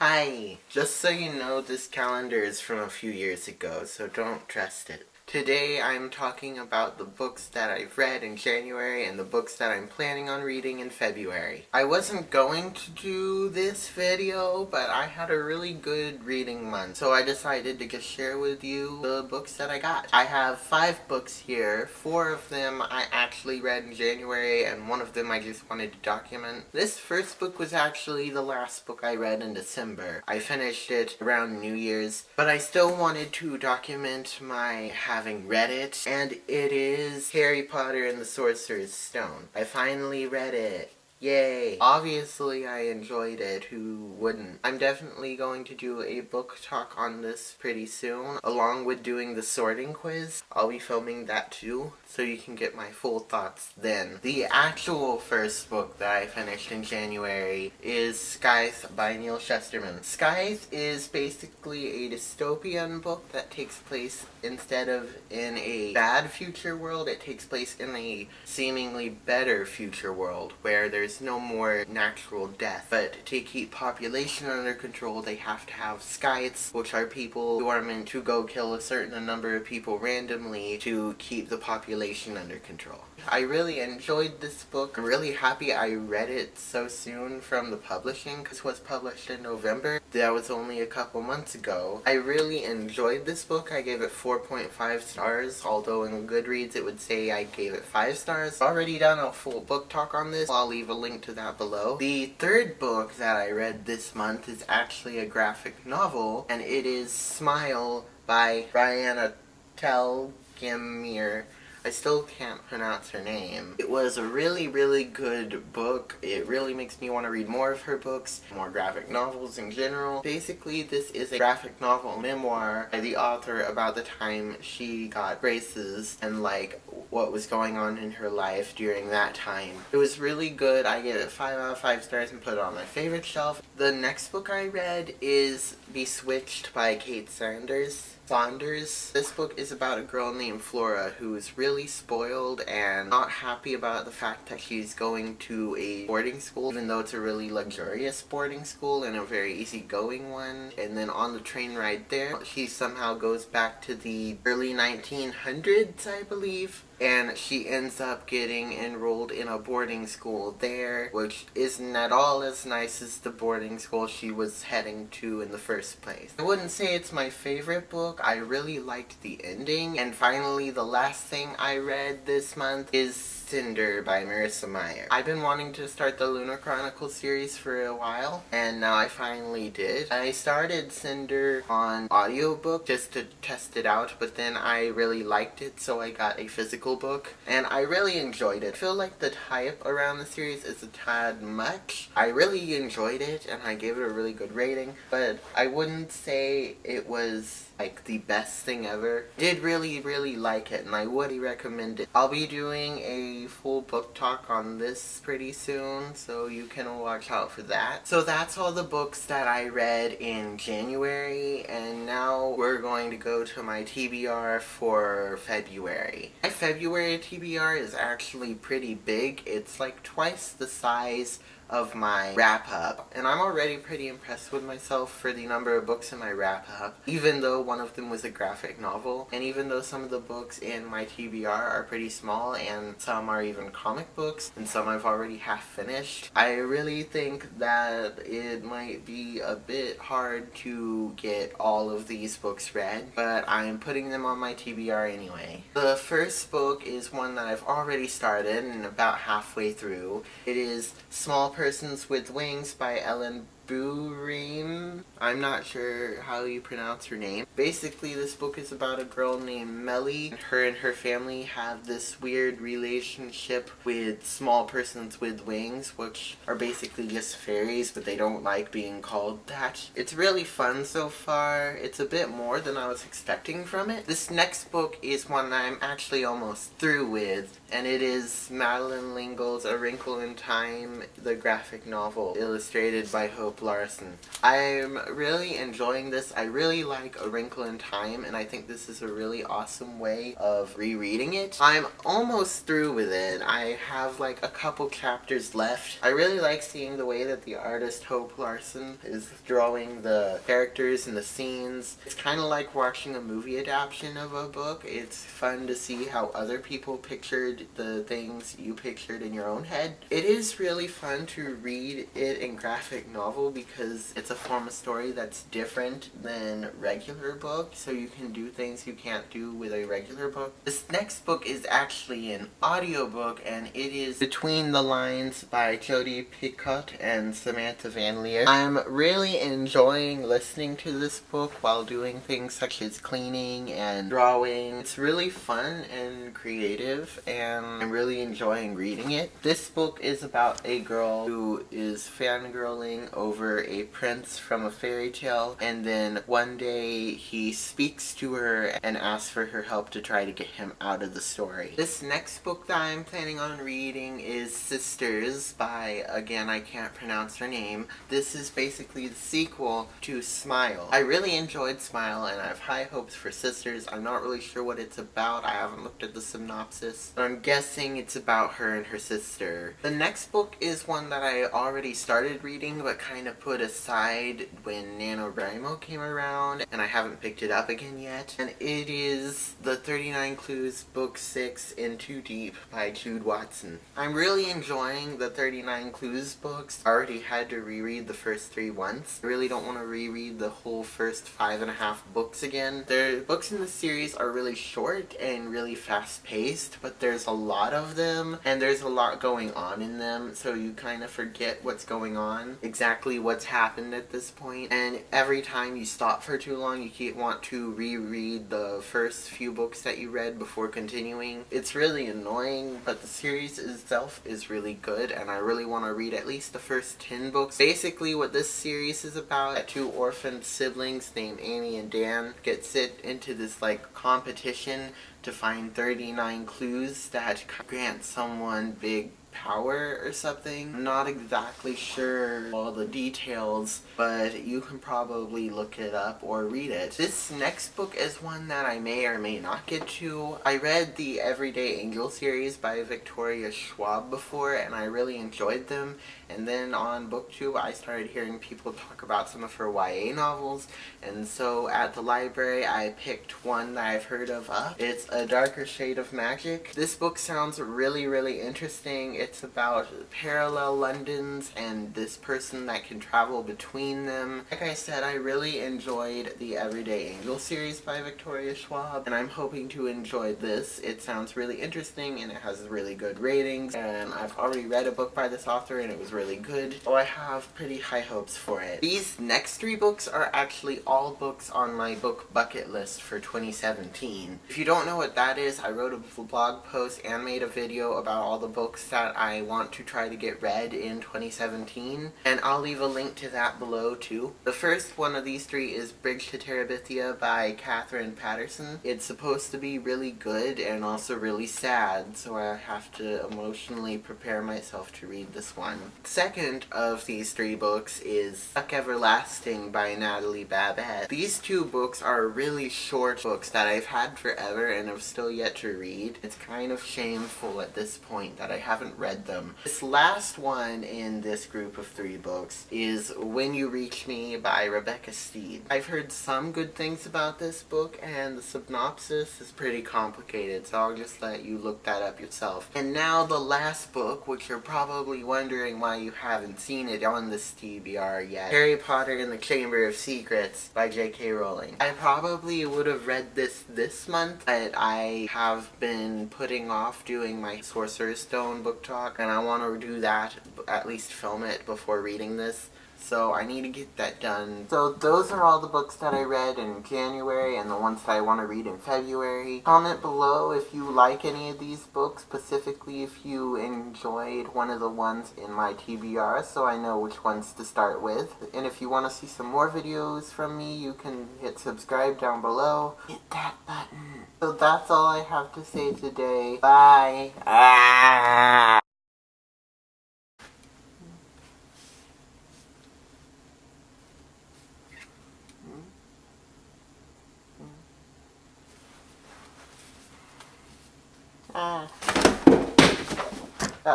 Hi! Just so you know, this calendar is from a few years ago, so don't trust it. Today I'm talking about the books that I've read in January and the books that I'm planning on reading in February. I wasn't going to do this video, but I had a really good reading month, so I decided to just share with you the books that I got. I have 5 books here. 4 of them I actually read in January, and 1 of them I just wanted to document. This first book was actually the last book I read in December. I finished it around New Year's, but I still wanted to document my having read it, and it is Harry Potter and the Sorcerer's Stone. I finally read it. Yay! Obviously I enjoyed it, who wouldn't? I'm definitely going to do a book talk on this pretty soon, along with doing the sorting quiz. I'll be filming that too, so you can get my full thoughts then. The actual first book that I finished in January is Scythe by Neil Shusterman. Scythe is basically a dystopian book that takes place, instead of in a bad future world, it takes place in a seemingly better future world, where there's no more natural death. But to keep population under control, they have to have scythes, which are people who are meant to go kill a certain number of people randomly to keep the population under control. I really enjoyed this book. I'm really happy I read it so soon from the publishing, because it was published in November. That was only a couple months ago. I really enjoyed this book. I gave it 4.5 stars, although in Goodreads it would say I gave it 5 stars. I've already done a full book talk on this. I'll leave a link to that below. The third book that I read this month is actually a graphic novel, and it is Smile by Brianna Telgemeier. I still can't pronounce her name. It was a really, really good book. It really makes me want to read more of her books, more graphic novels in general. Basically, this is a graphic novel memoir by the author about the time she got braces and like what was going on in her life during that time. It was really good. I gave it 5 out of 5 stars and put it on my favorite shelf. The next book I read is Bewitched by Kate Saunders. This book is about a girl named Flora who is really spoiled and not happy about the fact that she's going to a boarding school, even though it's a really luxurious boarding school and a very easygoing one. And then on the train ride there, she somehow goes back to the early 1900s, I believe. And she ends up getting enrolled in a boarding school there, which isn't at all as nice as the boarding school she was heading to in the first place. I wouldn't say it's my favorite book. I really liked the ending. And finally, the last thing I read this month is Cinder by Marissa Meyer. I've been wanting to start the Lunar Chronicles series for a while, and now I finally did. I started Cinder on audiobook just to test it out, but then I really liked it, so I got a physical book, and I really enjoyed it. I feel like the hype around the series is a tad much. I really enjoyed it, and I gave it a really good rating, but I wouldn't say it was like the best thing ever. I did really like it, and I would recommend it. I'll be doing a full book talk on this pretty soon, so you can watch out for that. So that's all the books that I read in January, and now we're going to go to my TBR for February. My February TBR is actually pretty big. It's like twice the size of my wrap-up, and I'm already pretty impressed with myself for the number of books in my wrap-up, even though one of them was a graphic novel, and even though some of the books in my TBR are pretty small, and some are even comic books, and some I've already half finished. I really think that it might be a bit hard to get all of these books read, but I'm putting them on my TBR anyway. The first book is one that I've already started and about halfway through. It is Small Persons with Wings by Ellen Burim. I'm not sure how you pronounce her name. Basically, this book is about a girl named Melly. Her and her family have this weird relationship with small persons with wings, which are basically just fairies, but they don't like being called that. It's really fun so far. It's a bit more than I was expecting from it. This next book is one that I'm actually almost through with, and it is Madeleine L'Engle's A Wrinkle in Time, the graphic novel, illustrated by Hope Larson. I'm really enjoying this. I really like A Wrinkle in Time, and I think this is a really awesome way of rereading it. I'm almost through with it. I have like a couple chapters left. I really like seeing the way that the artist Hope Larson is drawing the characters and the scenes. It's kind of like watching a movie adaptation of a book. It's fun to see how other people pictured the things you pictured in your own head. It is really fun to read it in graphic novel because it's a form of story that's different than regular book, so you can do things you can't do with a regular book. This next book is actually an audiobook, and it is Between the Lines by Jodi Picoult and Samantha Van Leer. I'm really enjoying listening to this book while doing things such as cleaning and drawing. It's really fun and creative, and I'm really enjoying reading it. This book is about a girl who is fangirling over a prince from a fairy tale, and then one day he speaks to her and asks for her help to try to get him out of the story. This next book that I'm planning on reading is Sisters by, again, I can't pronounce her name. This is basically the sequel to Smile. I really enjoyed Smile, and I have high hopes for Sisters. I'm not really sure what it's about. I haven't looked at the synopsis, but I'm guessing it's about her and her sister. The next book is one that I already started reading but kind of put aside when NaNoWriMo came around, and I haven't picked it up again yet. And it is The 39 Clues Book 6 In Too Deep by Jude Watson. I'm really enjoying the 39 Clues books. I already had to reread the first 3 once. I really don't want to reread the whole first 5.5 books again. The books in the series are really short and really fast-paced, but there's a lot of them, and there's a lot going on in them, so you kind of forget what's going on, exactly what's happened at this point, and every time you stop for too long, you want to reread the first few books that you read before continuing. It's really annoying, but the series itself is really good, and I really want to read at least the first 10 books. Basically, what this series is about, 2 orphaned siblings named Amy and Dan get sent into this like competition to find 39 clues that grant someone big power or something. I'm not exactly sure all the details, but you can probably look it up or read it. This next book is one that I may or may not get to. I read the Everyday Angel series by Victoria Schwab before, and I really enjoyed them. And then on BookTube, I started hearing people talk about some of her YA novels, and so at the library, I picked one that I've heard of. It's A Darker Shade of Magic. This book sounds really, really interesting. It's about parallel Londons and this person that can travel between them. Like I said, I really enjoyed the Everyday Angel series by Victoria Schwab, and I'm hoping to enjoy this. It sounds really interesting, and it has really good ratings, and I've already read a book by this author, and it was really good, so I have pretty high hopes for it. These next 3 books are actually all books on my book bucket list for 2017. If you don't know what that is, I wrote a blog post and made a video about all the books that I want to try to get read in 2017, and I'll leave a link to that below too. The first one of these 3 is Bridge to Terabithia by Catherine Patterson. It's supposed to be really good and also really sad, so I have to emotionally prepare myself to read this one. Second of these 3 books is Stuck Everlasting by Natalie Babette. These 2 books are really short books that I've had forever and have still yet to read. It's kind of shameful at this point that I haven't read them. This last one in this group of 3 books is When You Reach Me by Rebecca Steed. I've heard some good things about this book, and the synopsis is pretty complicated, so I'll just let you look that up yourself. And now the last book, which you're probably wondering why you haven't seen it on this TBR yet. Harry Potter and the Chamber of Secrets by J.K. Rowling. I probably would have read this month, but I have been putting off doing my Sorcerer's Stone book talk, and I want to do that, at least film it before reading this. So I need to get that done. So those are all the books that I read in January and the ones that I want to read in February. Comment below if you like any of these books, specifically if you enjoyed one of the ones in my TBR, so I know which ones to start with. And if you want to see some more videos from me, you can hit subscribe down below. Hit that button. So that's all I have to say today. Bye. That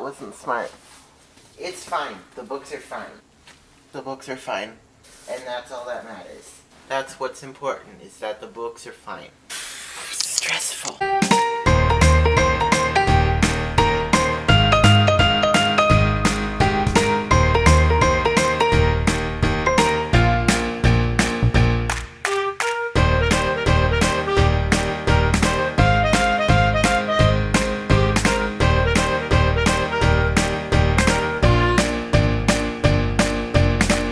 wasn't smart. It's fine. The books are fine. The books are fine. And that's all that matters. That's what's important, is that the books are fine. Stressful.